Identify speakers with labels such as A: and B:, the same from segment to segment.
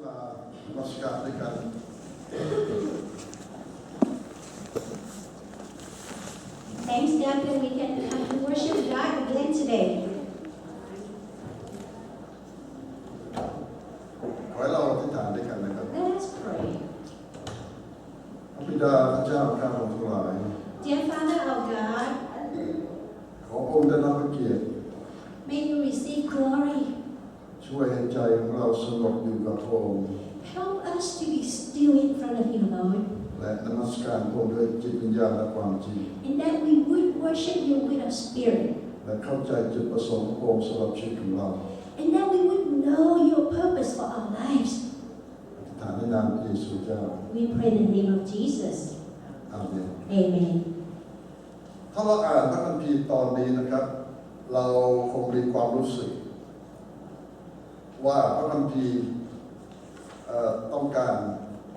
A: มานมัสการด้วยกัน
B: Thanks God that we can come to worship God again today.
A: ขอให้เราอธิษฐานด้วยกันนะครับ
B: Let us pray.
A: พระบิดาพระเจ้าข้าพระองค์ทั้งหลาย
B: Dear Father of God,
A: ขอองค์ได้รับพระเกียรติ
B: may you receive glory.
A: ช่วยให้ใจของเราสงบอยู่กับพระองค์
B: Help us to be still in front of you, Lord,
A: และนมัสการพระองค์ด้วยจิตวิญญาณและความจริง
B: and that we would worship you with our spirit,
A: และเข้าใจจุดประสงค์ของพระองค์สำหรับชีวิตของเรา
B: and that we would know your purpose for our lives.
A: อธิษฐานในนามพระเยซูเจ้า
B: We pray in the name of Jesus.
A: อาเมน
B: Amen.
A: ถ้าเราอ่านพระคัมภีร์ตอนนี้นะครับเราคงมีความรู้สึกว่าพระคัมภีร์ต้องการ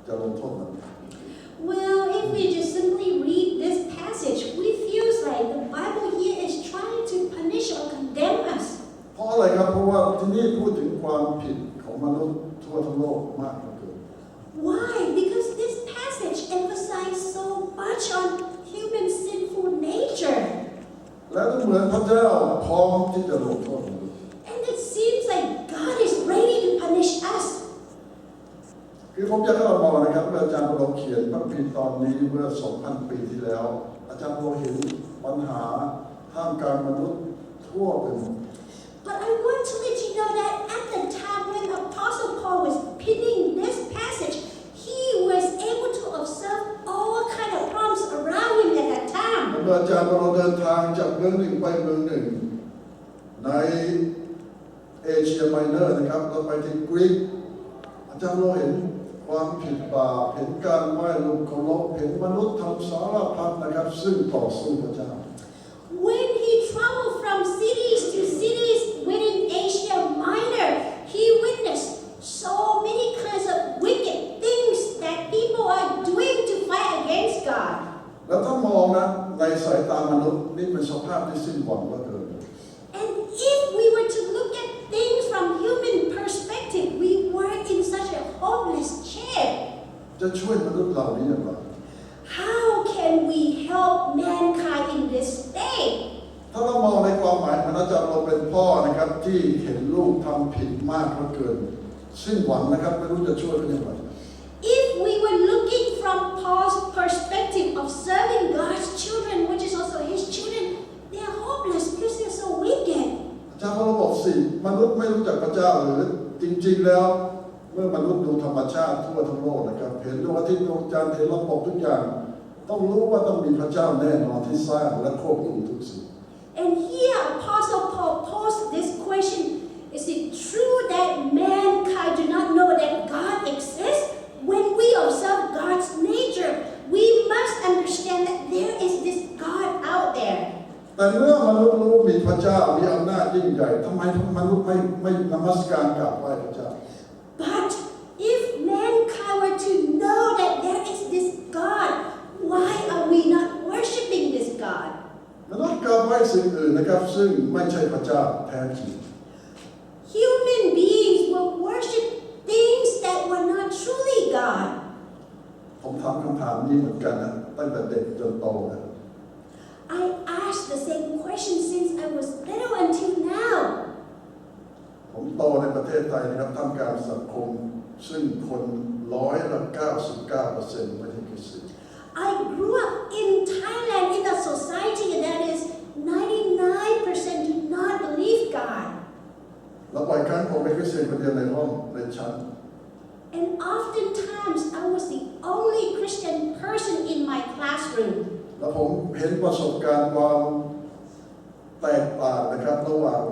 A: จะลงโทษมัน
B: Well, if we just simply read this passage, we feel like the Bible here is trying to punish or condemn us.
A: เพราะอะไรครับเพราะว่าที่นี่พูดถึงความผิดของมนุษย์ทั่วทั้งโลกมากเหลือเกิน
B: Why? Because this passage emphasizes so much on human sinful nature.
A: และดูเหมือนพระเจ้าพร้อมที่จะลงโทษมนุษย์
B: And it seems like God is ready to punish us.
A: คือผมอยากให้เรามองนะครับเมื่ออาจารย์เราเขียนพระคัมภีร์ตอนนี้เมื่อ 2,000 ปีที่แล้วอาจารย์เราเห็นปัญหาท่ามกลางมนุษย์ทั่วไปหมด
B: But I want to let you know that at the time when Apostle Paul was penning this passage, he was able to observe all kind of problems around him at that time.
A: เมื่ออาจารย์เราเดินทางจากเมืองหนึ่งไปเมืองหนึ่งในเอเชียไมเนอร์นะครับเราไปที่กรีกอาจารย์เราเห็นความผิดบาปเห็นการไหว้รูปเคารพเห็นมนุษย์ทำสารพัดนะครับซึ่งต่อสู้พระเจ้า
B: When he traveled from cities to cities within Asia Minor, he witnessed so many kinds of wicked things that people are doing to fight against God.
A: แล้วถ้ามองนะในสายตามนุษย์นี่เป็นสภาพที่สิ้นหวังเหลือเกิน
B: And if we were to look at things from human perspective, we were in such a hopeless shape.
A: จะช่วยมนุษย์เหล่านี้อย่างไร
B: How can we help mankind in this state?
A: ถ้าเรามองในความหมายของอาจารย์เราเป็นพ่อนะครับที่เห็นลูกทำผิดมากเหลือเกินสิ้นหวังนะครับไม่รู้จะช่วยเขาอย่างไร
B: If we were looking from Paul's perspective of serving God's children, which is also his children, they are hopeless because they are so wicked.
A: อาจารย์เราบอกสิมนุษย์ไม่รู้จักพระเจ้าหรือจริงๆแล้วเมื่อมนุษย์ดูธรรมชาติทั่วทั้งโลกนะครับเห็นดวงอาทิตย์ดวงจันทร์เห็นระบบทุกอย่างต้องรู้ว่าต้องมีพระเจ้าแน่นอนที่สร้างและควบคุมทุกสิ่ง
B: And here Apostle Paul posed this question, is it true that mankind do not know that God exists? When we observe God's nature, we must understand that there is this God out there.
A: แต่เมื่อมนุษย์รู้มีพระเจ้ามีอำนาจยิ่งใหญ่ทำไมมนุษย์ไม่นมัสการกราบไหว้พระเจ้า
B: But if mankind were to know that there is this God, why are we not worshiping this God?
A: มนุษย์กราบไหว้สิ่งอื่นนะครับซึ่งไม่ใช่พระเจ้าแท้จริง
B: Human beings will worship things that were not truly God.
A: ผมถามคำถามนี้เหมือนกันนะตั้งแต่เด็กจนโตนะ
B: I asked the same question since I was little until now.
A: ผมโตในประเทศไทยนะครับท่ามกลางสังคมซึ่งคน99% ไม่ใช่คริสเตียน
B: I grew up in Thailand in a society that is 99% do not believe God.
A: แล้วบ่อยครั้งผมเป็นคริสเตียนคนเดียวในห้องในชั้น
B: And oftentimes I was the only Christian person in my classroom.
A: แล้วผมเห็นประสบการณ์ความแตกต่างนะครับระหว่าง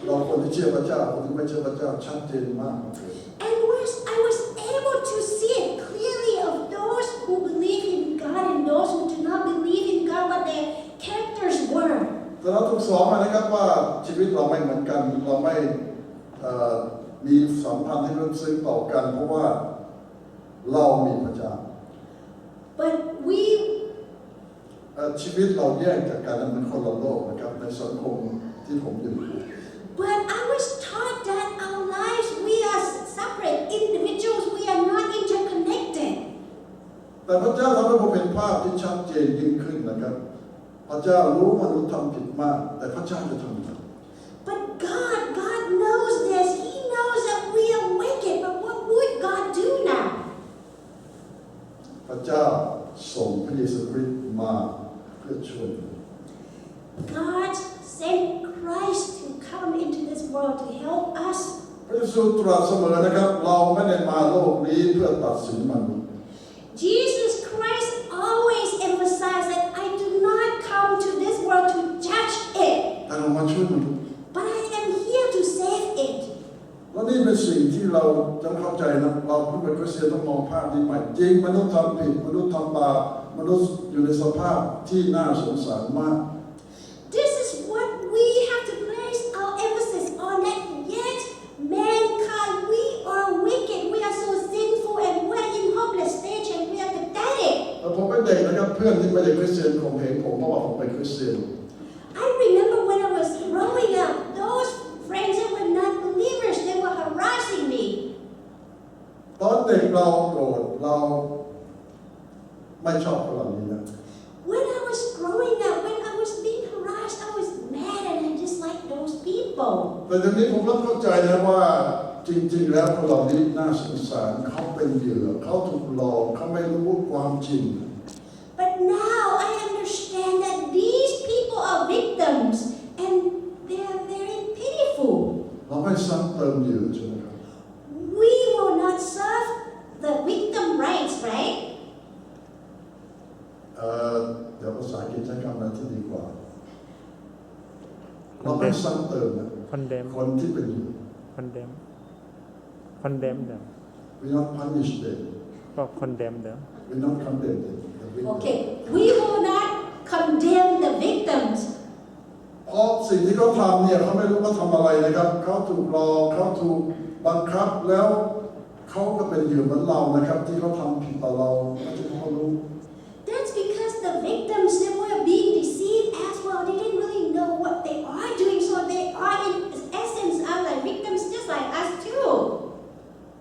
A: เราคนที่เชื่อพระเจ้าคนที่ไม่เชื่อพระเจ้าชัดเจนมากเลย
B: And I was able to see it clearly of those who believe in God and those who do not believe in God, what their characters were.
A: แต่เราถูกสอนมานะครับว่าชีวิตเราไม่เหมือนกันเราไม่มีสัมพันธ์ที่ลึกซึ้งต่อกันเพราะว่าเรามีพระเจ้า
B: But
A: ชีวิตเราแยกจากกันเป็นคนละโลกนะครับในสังคมที่ผมอยู่
B: But I was taught that our lives we are separate individuals
A: แต่พระเจ้าทำให้ผมเห็นภาพที่ชัดเจนยิ่งขึ้นนะครับพระเจ้ารู้มนุษย์ทำผิดมากแต่พระเจ้าจะทำอะไร
B: But God knows this. He knows that we are wicked. But what would God do now?
A: พระเจ้าส่งพระเยซูคริสต์มาเพื่อช่วย
B: God sent Christ to come into this world to help us.
A: พระเยซูตรัสเสมอนะครับเราไม่ได้มาโลกนี้เพื่อตัดสินมนุษย์
B: Jesus Christ always emphasized that I do not come to this world to judge it,
A: แต่เรามาช่วยมนุษย์
B: but I am here to save it.
A: และนี่เป็นสิ่งที่เราต้องเข้าใจนะเราผู้เป็นคริสเตียนต้องมองภาพนี้ใหม่จริงมนุษย์ทำผิดมนุษย์ทำบาปมนุษย์อยู่ในสภาพที่น่าสงสารมาก
B: This is what we have to place our emphasis on, that yet mankind, we are wicked, we are so sinful, and we are in hopeless stage, and we are pathetic.
A: ผมเป็นเด็กนะครับเพื่อนที่ไม่ใช่คริสเตียนผมเห็นผมเพราะว่าผมเป็นคริสเตียน
B: I remember when I was growing up, those friends that were not believers, they were harassing me.
A: ตอนเด็กเราโกรธเราไม่ชอบคนเหล่านี้นะ
B: When I was growing up, when I was being harassed, I was mad and I disliked those people.
A: แต่ทีนี้ผมเริ่มเข้าใจนะว่าจริงๆแล้วคนเหล่านี้น่าสงสารเขาเป็นเหยื่อเขาถูกหลอกเขาไม่รู้ความจริง
B: But now I understand that these people are victims and they are very pitiful.
A: เราไม่ซ้ำเติมเหยื่อใช่ไหมครับ
B: We will not serve the victim rights, right?
A: เดี๋ยวภาษาอังกฤษใช้คำนั้นที่ดีกว่าเราไม่ซ้ำเติมนะ
C: condemn
A: คนที่เป็นเหยื่อ
C: them
A: we not punish them
C: ก็ condemn them
A: we not condemn them
B: Okay, we will not condemn the victims.
A: เพราะสิ่งที่เขาทำเนี่ยเขาไม่รู้เขาทำอะไรนะครับเขาถูกหลอกเขาถูกบังคับแล้วเขาก็เป็นเหยื่อเหมือนเรานะครับที่เขาทำผิดต่อเราไม่ใช่เขารู้
B: That's because the victims, they were being deceived as well. They didn't really know what they are doing, so they are in essence are like victims just like us too.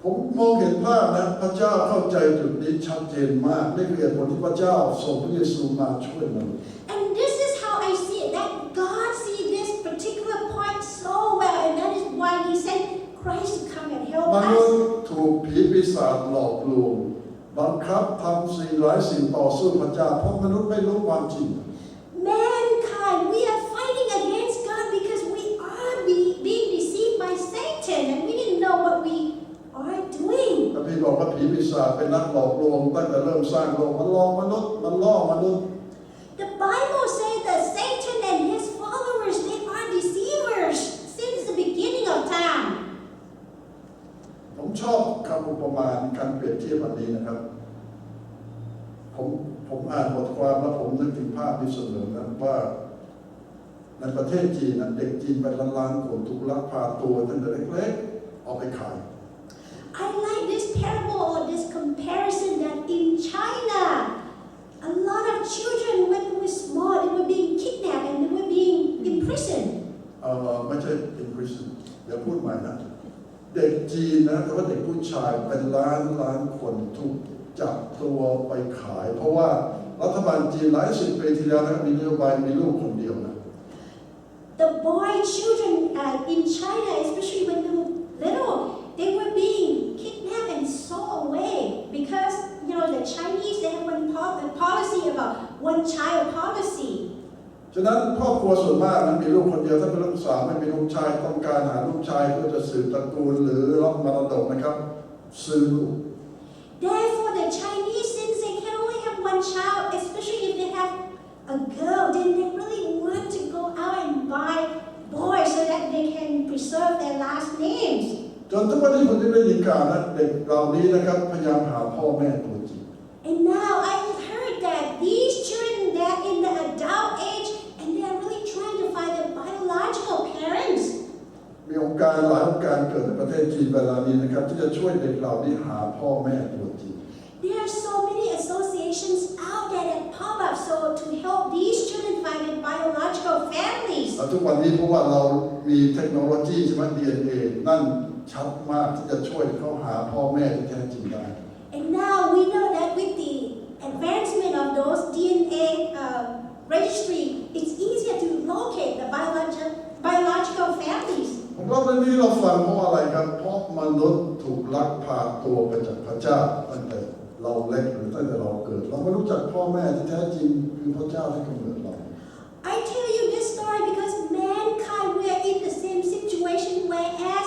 A: ผมมองเห็นภาพนะพระเจ้าเข้าใจจุดนี้ชัดเจนมากนี่คือเหตุผลที่พระเจ้าส่งพระเยซูมาช่วยมนุษย์
B: And this is how I see it, that God sees this particular point so well, and that is why He sent Christ to come and help
A: มนุษ
B: us.
A: ย์ถูกผีปีศาจหลอกลวงบังคับทำสิ่งหลายสิ่งต่อสู้พระเจ้าเพราะมนุษย์ไม่รู้ความจริง
B: Mankind, we are fighting against God because we are being deceived by Satan, and we didn't know what we are doing.
A: พระพี่บอกว่าผีปีศาจเป็นนักหลอกลวงตั้งแต่เริ่มสร้างโลกมันหลอกมนุษย์มันล่อมนุษย์
B: The Bible says that Satan and his followers, they are deceivers since the beginning of time.
A: ผมชอบคำอุปมาการเปรียบเทียบอันนี้นะครับผมอ่านบทความแล้วผมนึกถึงภาพที่เสมอนะว่าในประเทศจีนนะเด็กจีนเป็นล้านๆคนถูกลักพาตัวตั้งแต่เล็กๆเอาไปขาย
B: I like this parable or this comparison that in China, a lot of children, when they were small, they were being kidnapped and they were being imprisoned.
A: ไม่ใช่เป็นคริสเตียนเดี๋ยวพูดใหม่นะเด็กจีนนะแต่ว่าเด็กผู้ชายเป็นล้านคนถูกจับตัวไปขายเพราะว่ารัฐบาลจีนหลายสิบปีที่แล้วนะมีนโยบายมีลูกคนเดียวนะ
B: The boy children in China, especially when they were little, they were being kidnapped and sold away because the Chinese they have one policy about one child policy.
A: ฉะนั้นครอบครัวส่วนมากนะมีลูกคนเดียวถ้าเป็นลูกสาวไม่มีลูกชายต้องการหาลูกชายเพื่อจะสืบตระกูลหรือรับมรดกนะครับซื้อลูก
B: Therefore, the Chinese, since they can only have one child, especially if they have a girl, then they really want to go out and buy boys so that they can preserve their last names.
A: จนทุกวันนี้ผมได้ยินข่าวนะเด็กเหล่านี้นะครับพยายามหาพ่อแม่ตัวจริง
B: And now I heard that these children, they're in the adult age and they're really trying to find their biological parents.
A: มีองค์การหลายองค์การเกิดในประเทศจีนเวลานี้นะครับที่จะช่วยเด็กเหล่านี้หาพ่อแม่ตัวจริง
B: There are so many associations out there that pop up so to help these children find their biological families.
A: ทุกวันนี้เพราะว่าเรามีเทคโนโลยีใช่ไหม DNA นั่นชัดมากที่จะช่วยเขาหาพ่อแม่ที่แท้จริงได้
B: And now we know that with the advancement of those DNA registry, it's easier to locate the biological families.
A: ผมว่าเรื่องนี้เราฟังเพราะอะไรครับเพราะมนุษย์ถูกลักพาตัวไปจากพระเจ้าตั้งแต่เราเล็กหรือตั้งแต่เราเกิดเราไม่รู้จักพ่อแม่ที่แท้จริงคือพระเจ้าที่กำเนิดเรา
B: I tell you this story because mankind were in the same situation whereas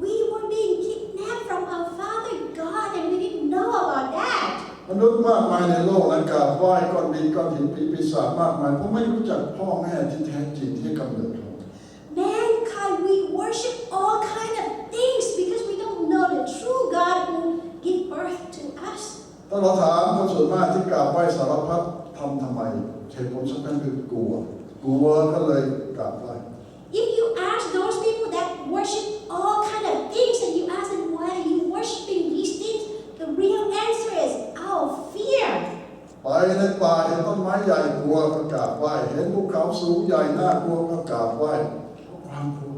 B: we were being kidnapped from our Father God and we didn't know about that.
A: มนุษย์มากมายในโลกนั้นกราบไหว้ก้อนดินก้อนหินปีศาจมากมายเพราะไม่รู้จักพ่อแม่ที่แท้จริงที่กำเนิดเรา
B: Mankind, we worship all kind of things because we don't know the true God who gave birth to us.
A: ถ้าเราถามคนส่วนมากที่กราบไหว้สารพัดทำไมเหตุผลสำคัญคือกลัวก็เลยกราบไหว้
B: If you ask those people that worship all kind of things and you ask them why are you worshiping these things, the real answer is our fear.
A: ไปในป่าเห็นต้นไม้ใหญ่กลัวก็กราบไหว้เห็นภูเขาสูงใหญ่น่ากลัวก็กราบไหว้เพราะความกลัว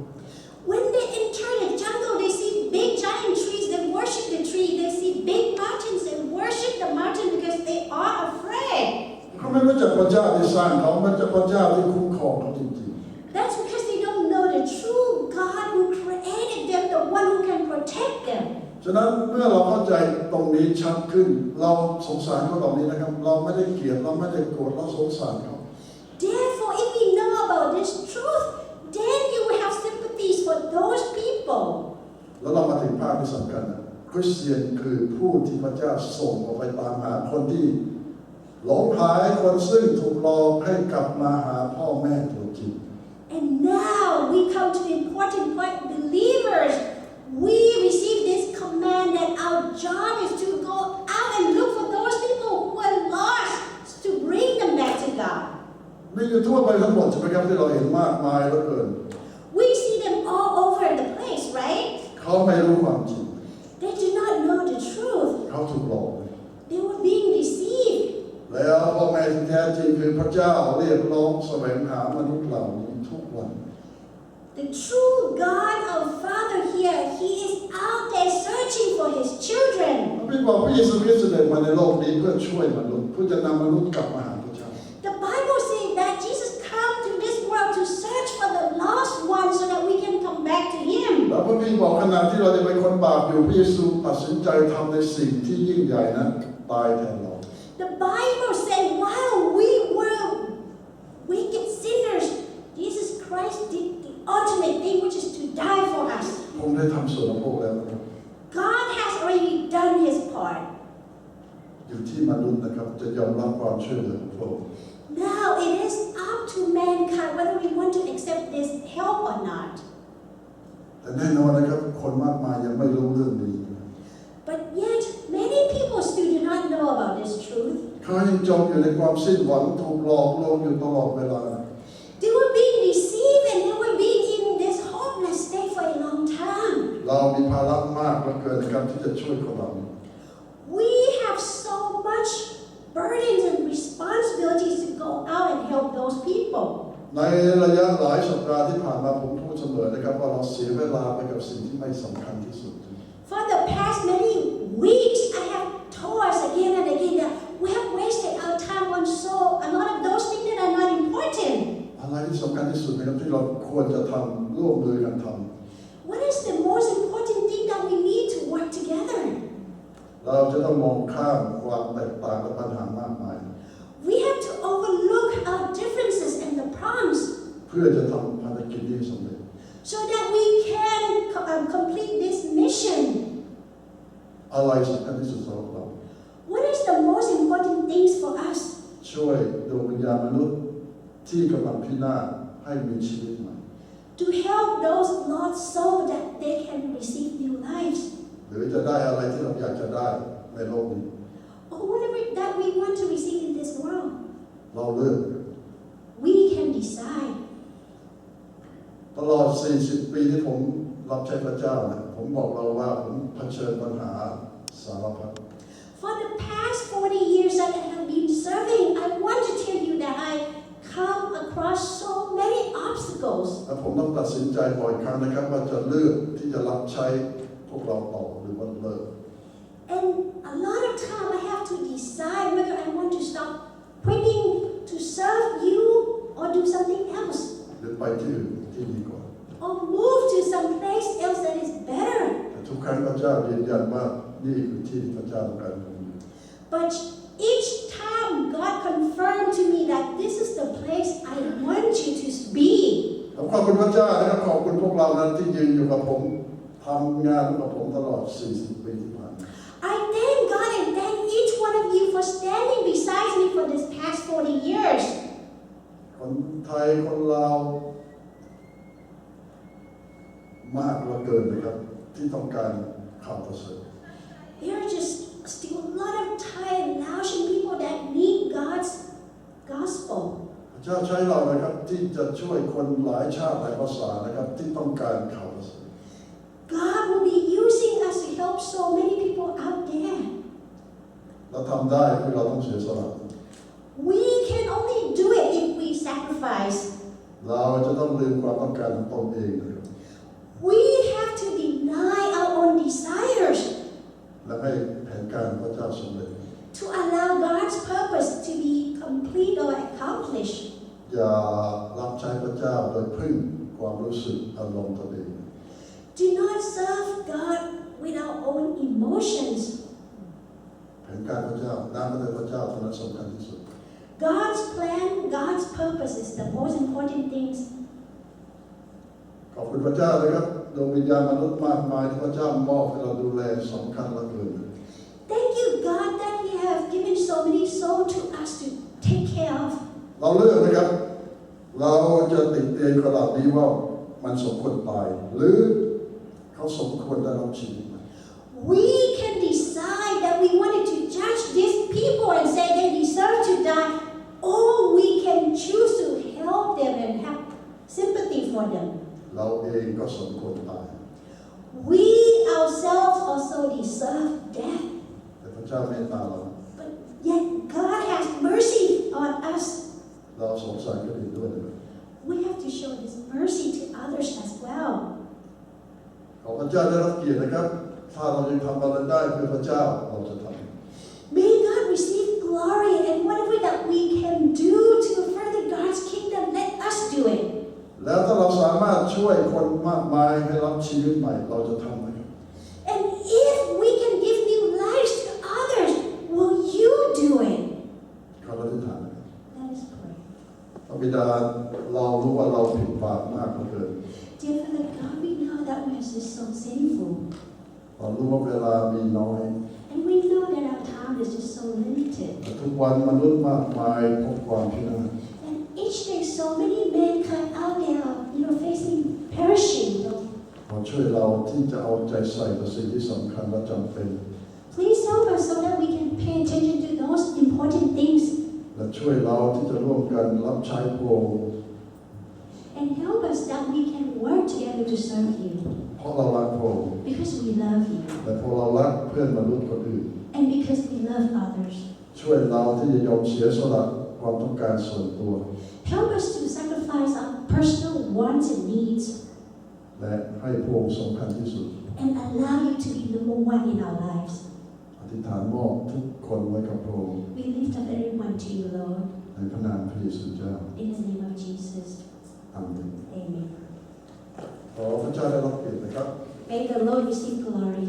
B: When they enter the jungle, they see big giant trees, they worship the tree. They see big mountains, they worship the mountain because they are afraid.
A: เขาไม่รู้จักพระเจ้าที่สร้างเขาไม่รู้จักพระเจ้าที่คุ้มครองเขาจริง
B: That's because they don't know the true God who created them, the one who can protect them.
A: ๆฉะนั้นเมื่อเราเข้าใจตรงนี้ชัดขึ้นเราสงสารเขาเหล่านี้นะครับเราไม่ได้เกลียดเราไม่ได้โกรธเราสงสารเขา
B: Therefore, if we know about this truth, then you will have sympathies for those people.
A: แล้วเรามาถึงภาพที่สำคัญนะคริสเตียนคือผู้ที่พระเจ้าส่งออกไปตามหาคนที่หลงหายคนซึ่งถูกหลอกให้กลับมาหาพ่อแม่ตัวจริง
B: And now we come to the important point, believers. We receive this command that our job is to go out and look for those people who are lost, to bring them back to God.
A: มีอยู่ทั่วไปทั้งหมดใช่ไหมครับที่เราเห็นมากมายเหลือเกิน
B: We see them all over the place, right?
A: เขาไม่รู้ความจริง
B: They do not know the truth.
A: เขาถูกหลอก
B: They were being deceived.
A: แล้วพ่อแม่ที่แท้จริงคือพระเจ้าเรียกร้องแสวงหามนุษย์เหล่านี้ทุกวัน
B: The true God, our Father here, He is out there searching for His children.
A: พระบิดาบอกพระเยซูคริสต์เสด็จมาในโลกนี้เพื่อช่วยมนุษย์เพื่อจะนำมนุษย์กลับมาหาพระเจ้า
B: The Bible says that Jesus came to this world to search for the lost ones so that we can come back to Him.
A: แล้วพระบิดาบอกขณะที่เราจะเป็นคนบาปอยู่พระเยซูตัดสินใจทำในสิ่งที่ยิ่งใหญ่นั้นตายแทนเรา
B: The Bible says while we were wicked sinners, Jesus Christ did the ultimate thing, which is to die for us.
A: ผมได้ทำส่วนของพวกแล้วนะครับ
B: God has already done His part.
A: อยู่ที่มนุษย์นะครับจะยอมรับความช่วยเหลือของพระองค์
B: Now it is up to mankind whether we want to accept this help or not.
A: แต่แน่นอนนะครับคนมากมายยังไม่รู้เรื่องนี้
B: But yet many people still do not know about this truth.
A: เขายังจมอยู่ในความสิ้นหวังถูกหลอกลวงอยู่ตลอดเวลา
B: They were being deceived and they were being in this hopeless state for a long time.
A: เรามีภาระมากเหลือเกินนะครับที่จะช่วยคนเหล่านี้
B: We have so much burdens and responsibilities to go out and help those people.
A: ในระยะหลายสัปดาห์ที่ผ่านมาผมพูดเสมอนะครับว่าเราเสียเวลาไปกับสิ่งที่ไม่สำคัญที่สุด
B: For the past many weeks, I have told us again and again that we have wasted our time on a lot of those things that are not important.
A: อะไรที่สำคัญที่สุดนะครับที่เราควรจะทำร่วมมือกันทำ
B: What is the most important thing that we need to work together?
A: เราจะต้องมองข้ามความแตกต่างและปัญหามากมาย
B: We have to overlook our differences and the problems
A: เพื่อจะทำภารกิจนี้สำเร็จ
B: so that we can complete this mission.
A: อะไรสำคัญที่สุดสำหรับเรา
B: What is the most important things for us?
A: ช่วยดวงวิญญาณมนุษย์ที่กำลังพินาศให้มีชีวิตใหม่
B: To help those lost souls that they can receive new lives.
A: หรือจะได้อะไรที่เราอยากจะได้ในโลกนี้
B: Or whatever that we want to receive in this world.
A: เราเลือก
B: We can decide.
A: ตลอด40 ปีที่ผมรับใช้พระเจ้านะผมบอกเราว่าผมเผชิญปัญหาสารพัด
B: For the past 40 years that I have been serving, I want to tell you that I come across so many obstacles.
A: และผมต้องตัดสินใจบ่อยครั้งนะครับว่าจะเลือกที่จะรับใช้พวกเราต่อหรือว่าเลิก
B: And a lot of time I have to decide whether I want
A: ไปที่อื่นที่ดีกว่า
B: or move to some place else that is better.
A: แต่ทุกครั้งพระเจ้ายืนยันว่านี่คือที่ที่พระเจ้าต้องการผมอยู่
B: But each time God confirmed to me that this is the place I want you to be.
A: ขอบคุณพระเจ้านะครับขอบคุณพวกเรานั้นที่ยืนอยู่กับผมทำงานกับผมตลอด40 ปีที่ผ่านมา
B: I thank God and thank each one of you for standing beside me for this past 40 years.
A: คนไทยคนลาวมากเหลือเกินนะครับที่ต้องการข่าวประเสริฐ
B: There are just still a lot of Thai and Laotian people that need God's gospel.
A: พระเจ้าใช้เรานะครับที่จะช่วยคนหลายชาติหลายภาษานะครับที่ต้องการข่าวประเสริฐ
B: God will be using us to help so many people out there.
A: เราทำได้คือเราต้องเสียสละ
B: We can only do it if we sacrifice.
A: เราจะต้องลืมความต้องการของตนเองนะครับ
B: We have to deny our own desires
A: และให้แผนการพระเจ้าสำเร็จ
B: to allow God's purpose to be complete or accomplished.
A: อย่ารับใช้พระเจ้าโดยพึ่งความรู้สึกอารมณ์ตนเอง
B: Do not serve God with our own emotions.
A: แผนการพระเจ้าน้ำพระทัยพระเจ้าเท่านั้นสำคัญที่สุด
B: God's plan, God's purpose is the most important things.
A: ขอบคุณพระเจ้านะครับดวงวิญญาณมนุษย์มากมายที่พระเจ้ามอบให้เราดูแลสำคัญเหลือเกิน
B: Thank you, God, that you have given so many souls to us to take care of.
A: เราเลือกนะครับเราจะติดเตียงขนาดนี้ว่ามันสมควรตายหรือเขาสมควรได้รับชีวิต
B: We can decide that we wanted to judge these people and say they deserve to die, or we can choose to help them and have sympathy for them.
A: เราเองก็สมควรตาย
B: We ourselves also deserve death,
A: แต่พระเจ้าเมตตาเรา
B: but yet God has mercy on us.
A: เราสงสารคนอื่นด้วยนะครับ
B: We have to show this mercy to others as well.
A: ขอพระเจ้าได้รับเกียรตินะครับถ้าเราจะทำอะไรได้เพื่อพระเจ้าเราจะทำ
B: May God receive glory, and whatever that we can do to further God's kingdom, let us do it.
A: แล้วถ้าเราสามารถช่วยคนมากมายให้รับชีวิตใหม่เราจะทำนะครับ
B: And if we can give new lives to others, will you do it?
A: ขอเราได้ทานนะครับ
B: Let us pray.
A: พระบิดาเรารู้ว่าเราผิดบาปมากเหลือเกิน
B: Dear Father God, we know that we are just so sinful.
A: เรารู้ว่าเวลามีน้อย
B: And we know that our time is just so limited.
A: แต่ทุกวันมนุษย์มากมายพบความพินาศ
B: And each day, so many mankind out there are, facing perishing.
A: ขอช่วยเราที่จะเอาใจใส่ต่อสิ่งที่สำคัญและจำเป็น
B: Please help us so that we can pay attention to those important things.
A: และช่วยเราที่จะร่วมกันรับใช้พระองค์
B: And help us that we can work together to serve you.
A: เพราะเรารักพระองค์
B: Because we love you.
A: และเพราะเรารักเพื่อนมนุษย์คนอื่น
B: And because we love others.
A: ช่วยเราที่จะยอมเสียสละความต้องการส่วนตัว
B: Help us to sacrifice our personal wants and needs.
A: และให้พระองค์สำคัญที่สุด
B: And allow you to be number one in our lives.
A: อธิษฐานมอบทุกคนไว้กับพระองค์
B: We lift up everyone to you, Lord.
A: ในพระนามพระเยซูเจ้า
B: In the name of Jesus.
A: อาเมน
B: Amen.
A: ขอพระเจ้าได้รับเกียรตินะครับ
B: May the Lord receive glory.